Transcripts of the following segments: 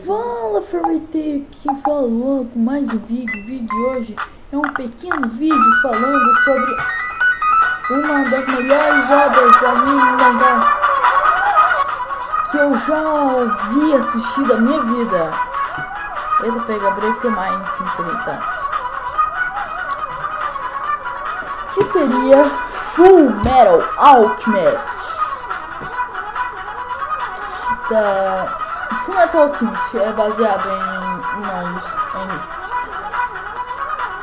Fala, Fermete, aqui falou com mais um vídeo. O vídeo de hoje é um pequeno vídeo falando sobre uma das melhores obras anime mangá que eu já vi assistir da minha vida. Eita, pega Break Mind 50. Que seria Full Metal Alchemist. Full Metal Alchemist é baseado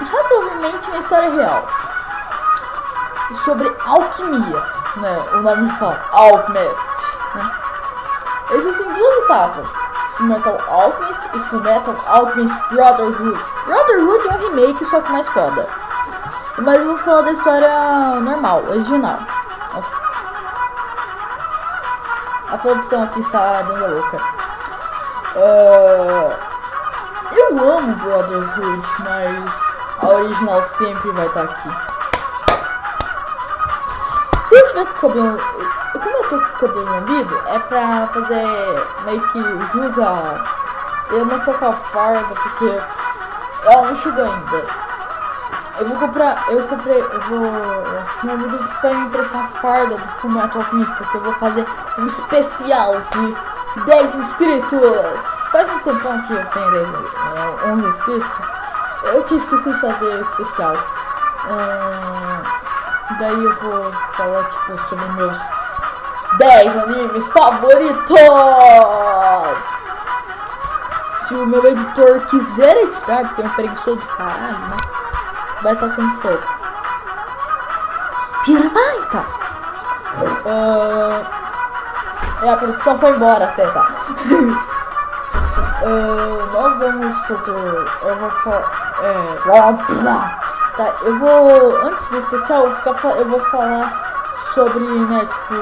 razoavelmente uma história real sobre alquimia, né? O nome fala Alchemist, né? Existem duas etapas: Full Metal Alchemist e Full Metal Alchemist Brotherhood. Brotherhood é um remake, só que mais foda. Mas eu vou falar da história normal, original. A produção aqui está dando a louca. Eu amo Brotherhood, mas a original sempre vai estar aqui. Se eu tiver com o cabelo... Como eu tô com o cabelo lambido, é pra fazer meio que jus a... Eu não tô com a farda porque ela não chegou ainda. Eu vou... Meu amigo disse que vai me emprestar a farda do Full Metal Alchemist, porque eu vou fazer um especial de 10 inscritos. Faz um tempão que eu tenho 11 inscritos. Eu tinha esquecido de fazer o especial. Daí eu vou falar tipo sobre meus 10 animes favoritos. Se o meu editor quiser editar, porque é um preguiçoso do caralho, né? Vai estar sendo fogo. Vai, a produção foi embora até, tá? Nós vamos fazer... Eu vou falar... Tá, eu vou... Antes do especial, eu vou falar sobre, né, tipo...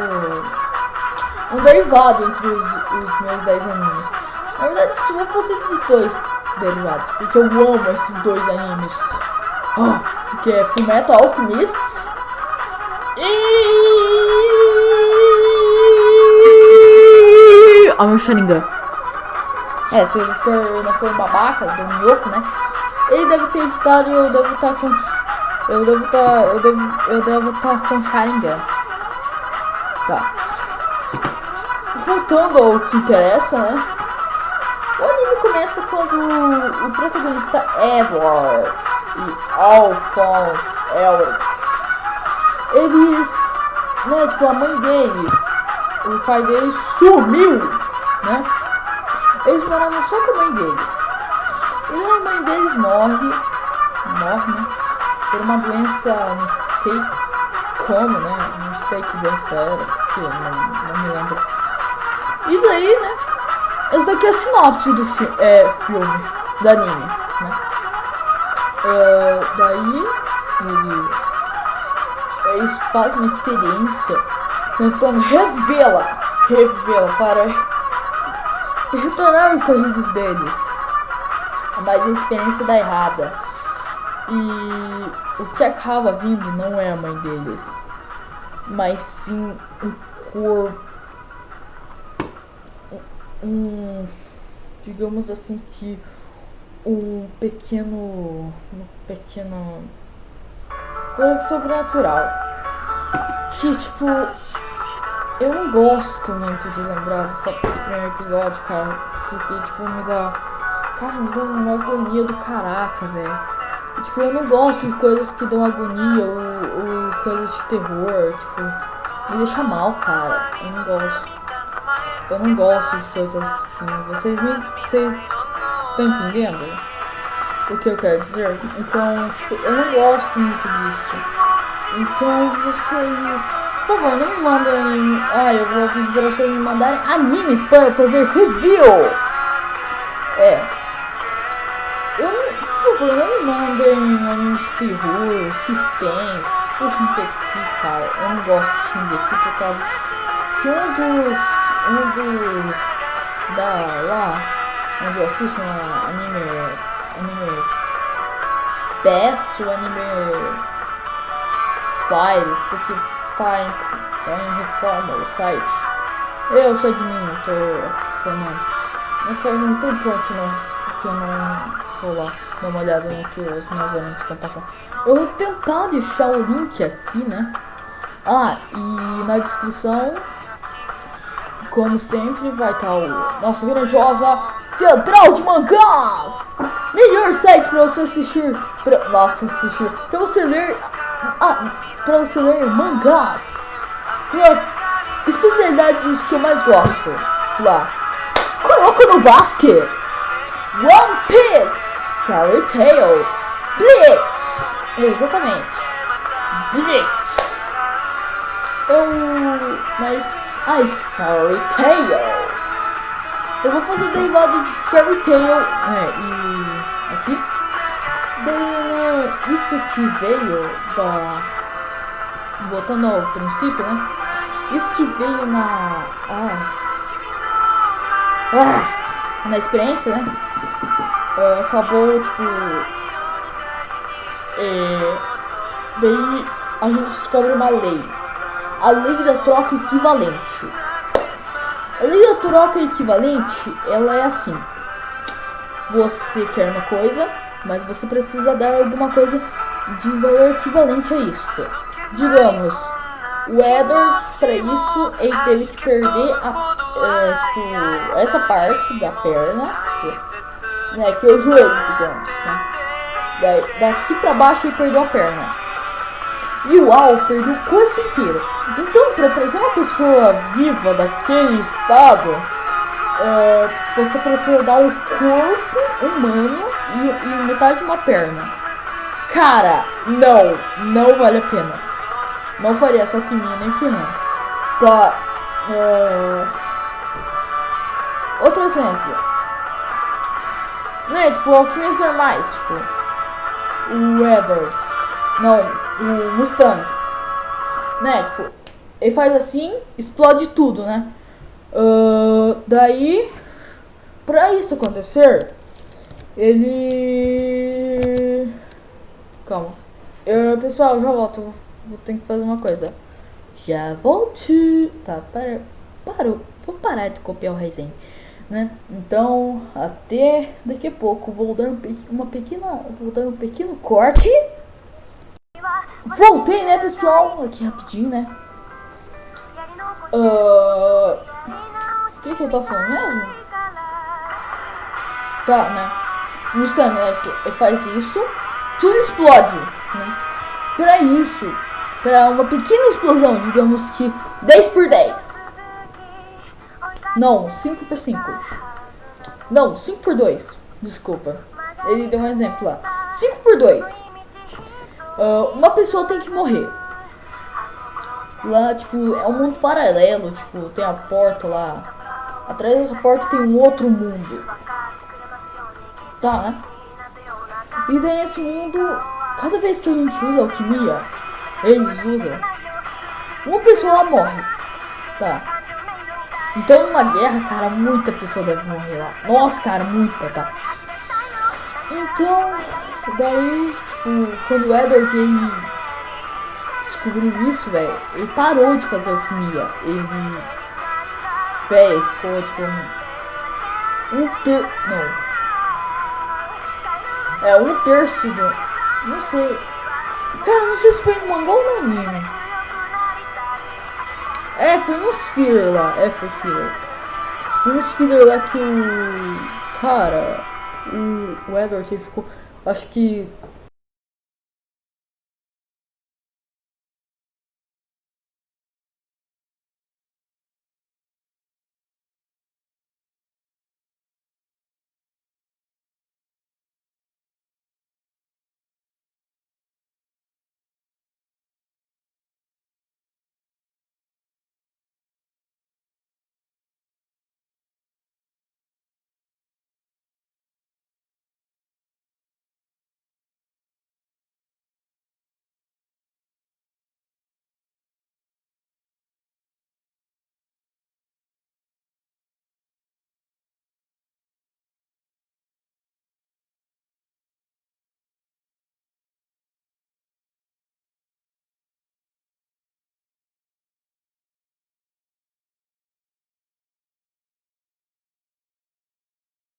Um derivado entre os meus 10 animes. Na verdade, eu vou fazer de 2 derivados, porque eu amo esses 2 animes. Que é Full Metal Alchemist e... meu Sharingan. Se o editor não for babaca, do Miyoko, né? Ele deve ter editado e eu devo estar com... Eu devo estar com Sharingan. Tá. Voltando ao que interessa, né? O anime começa quando o protagonista Edward e Alphonse Elric, eles, né, tipo, a mãe deles, o pai deles sumiu, né? Eles moravam só com a mãe deles. E a mãe deles morre, né? Por uma doença, não sei como, né? Não sei que doença era, porque não me lembro. E daí, né? Essa daqui é a sinopse do filme, do anime, né? Daí eles fazem uma experiência tentando revê-la para retornar os sorrisos deles, mas a experiência dá errada e o que acaba vindo não é a mãe deles, mas sim um corpo, digamos assim, que uma pequena coisa sobrenatural que, tipo, eu não gosto muito de lembrar desse primeiro episódio, cara, porque, tipo, me dá uma agonia do caraca, velho. Tipo, eu não gosto de coisas que dão agonia ou coisas de terror, tipo, me deixa mal, cara. Eu não gosto de coisas assim. Vocês estão entendendo o que eu quero dizer? Então, tipo, eu não gosto muito disso. Então, vocês, por favor, não me mandem... eu vou pedir pra vocês me mandarem animes para fazer review. Por favor, não me mandem animes de terror, suspense, tipo Shingeki, cara. Eu não gosto de Shingeki por causa que lá onde eu assisto um anime Best, o anime Fire, porque tá em reforma o site. Eu sou admin, tô formando. Mas faz um tempão que eu não vou lá dar uma olhada no que os meus amigos estão passando. Eu vou tentar deixar o link aqui, né? Ah, e na descrição, como sempre, vai estar o nossa grandiosa Central de Mangás! Melhor site pra você assistir. Pra você ler. Pra você ler mangás. E especialidades que eu mais gosto. Lá. Coloca no basket. One Piece. Fairy Tail. Bleach. Exatamente. Bleach. Fairy Tail. Eu vou fazer derivado de Fairy Tail, né, e aqui. Daí, né, isso que veio da... Voltando ao princípio, né, isso que veio na experiência, né, acabou, tipo, daí a gente descobre uma lei. A lei da troca equivalente. A lei da troca equivalente, ela é assim. Você quer uma coisa, mas você precisa dar alguma coisa de valor equivalente a isso. Digamos, o Edward, para isso, ele teve que perder essa parte da perna, né, que é o joelho, digamos, né. Daqui para baixo ele perdeu a perna. E o Al perdeu o corpo inteiro. Então, para trazer uma pessoa viva daquele estado, você precisa dar o corpo humano e metade de uma perna. Cara, não vale a pena. Não faria essa alquimia nem ferrando. Tá. Outro exemplo. Né, tipo, alquimias normais, tipo, o Edward. Não, o Mustang. Né, tipo, ele faz assim, explode tudo, né? Daí, pra isso acontecer, ele... Calma. Pessoal, já volto. Vou ter que fazer uma coisa. Já volto. Tá, parou. Vou parar de copiar o resenha, né? Então, até daqui a pouco. Vou dar um pequeno corte. Voltei, né, pessoal? Aqui rapidinho, né? O que eu tô falando mesmo? Tá, né? Mustang, né? Ele faz isso, tudo explode, né? Pra isso, pra uma pequena explosão, digamos que 10 por 10. Não, 5 por 5. Não, 5 por 2. Desculpa. Ele deu um exemplo lá. 5 por 2. Uma pessoa tem que morrer. Lá, tipo, é um mundo paralelo, tipo, tem a porta lá. Atrás dessa porta tem um outro mundo. Tá, né? E daí esse mundo, cada vez que a gente usa alquimia, eles usam, uma pessoa lá morre. Tá. Então numa guerra, cara, muita pessoa deve morrer lá. Nossa, cara, muita, tá? Então, daí, tipo, quando o Edward, ele descobriu isso, velho, ele parou de fazer alquimia. Ele, velho, ficou, tipo, um terço do... Não sei. Cara, não sei se foi no mangá ou no anime. Foi nos filler lá. Foi filler. Foi nos filler lá que o... Cara, o Edward ele ficou... Acho que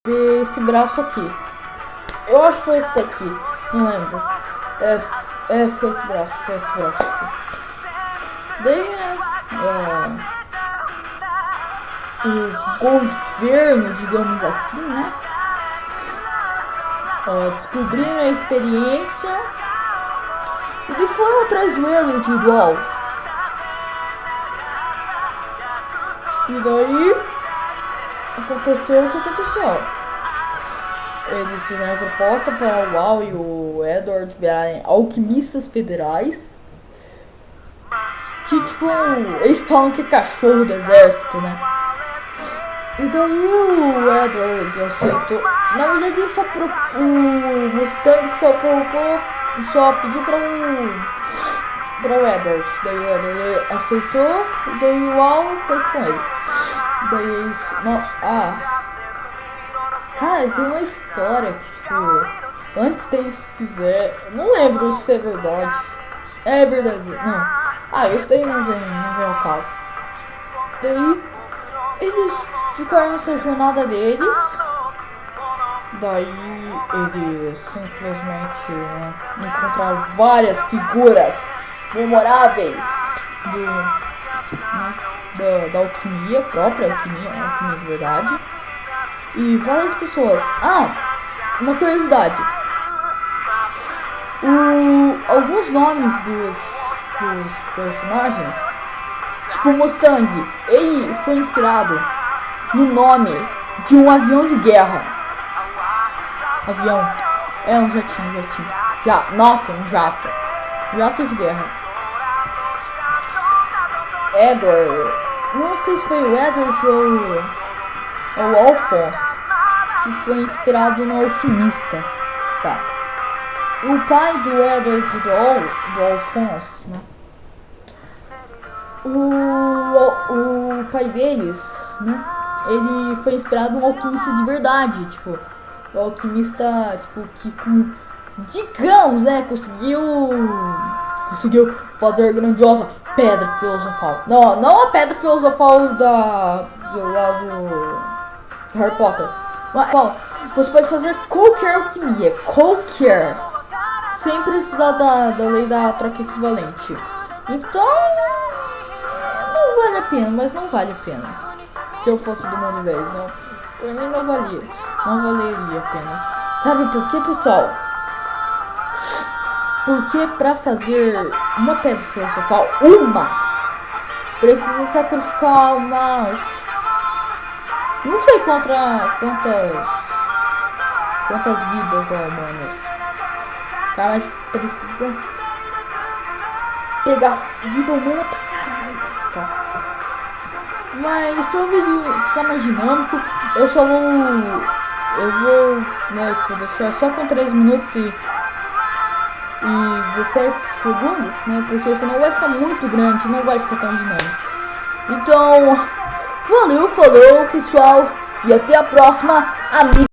desse braço aqui. Eu acho que foi esse daqui, não lembro. Foi esse braço aqui. Daí, né, o governo, digamos assim, né, descobriram a experiência e foram atrás do Edward igual. E daí aconteceu o que aconteceu. Eles fizeram a proposta para o Al e o Edward virarem alquimistas federais. Que tipo, eles falam que é cachorro do exército, né? E daí o Edward aceitou. Na verdade o Mustang só pediu para o Edward. Daí o Edward aceitou, e daí o Al foi com ele. Daí eles. Cara, tem uma história que, tipo, antes deles fizerem. Não lembro se é verdade. É verdade, não. Isso daí não vem ao caso. Daí eles ficaram nessa jornada deles. Daí eles simplesmente, né, encontraram várias figuras memoráveis da alquimia, própria alquimia de verdade. E várias pessoas. Uma curiosidade. Alguns nomes dos personagens, tipo o Mustang, ele foi inspirado no nome de um avião de guerra. Avião. É um jatinho. Nossa, um jato. Jato de guerra. Edward. Não sei se foi o Edward ou o Alphonse, que foi inspirado no alquimista. Tá. O pai do Edward e do Alphonse, né? O pai deles, né? Ele foi inspirado no alquimista de verdade, tipo, o alquimista, tipo, que digamos, né, conseguiu fazer a grandiosa pedra filosofal. Não a pedra filosofal do lado Harry Potter. Mas, você pode fazer qualquer alquimia, sem precisar da lei da troca equivalente. Então, não vale a pena, mas não vale a pena. Se eu fosse do mundo 10, não, pra mim não valeria a pena. Sabe por quê, pessoal? Porque pra fazer uma pedra filosofal, precisa sacrificar não sei quantas vidas humanas. Tá, mas precisa pegar vida humana pra caralho. Tá. Mas pra o vídeo ficar mais dinâmico, eu vou, né, deixar só com 3 minutos e 17 segundos, né? Porque senão vai ficar muito grande, não vai ficar tão dinâmico. Então, falou, pessoal, e até a próxima, amigos.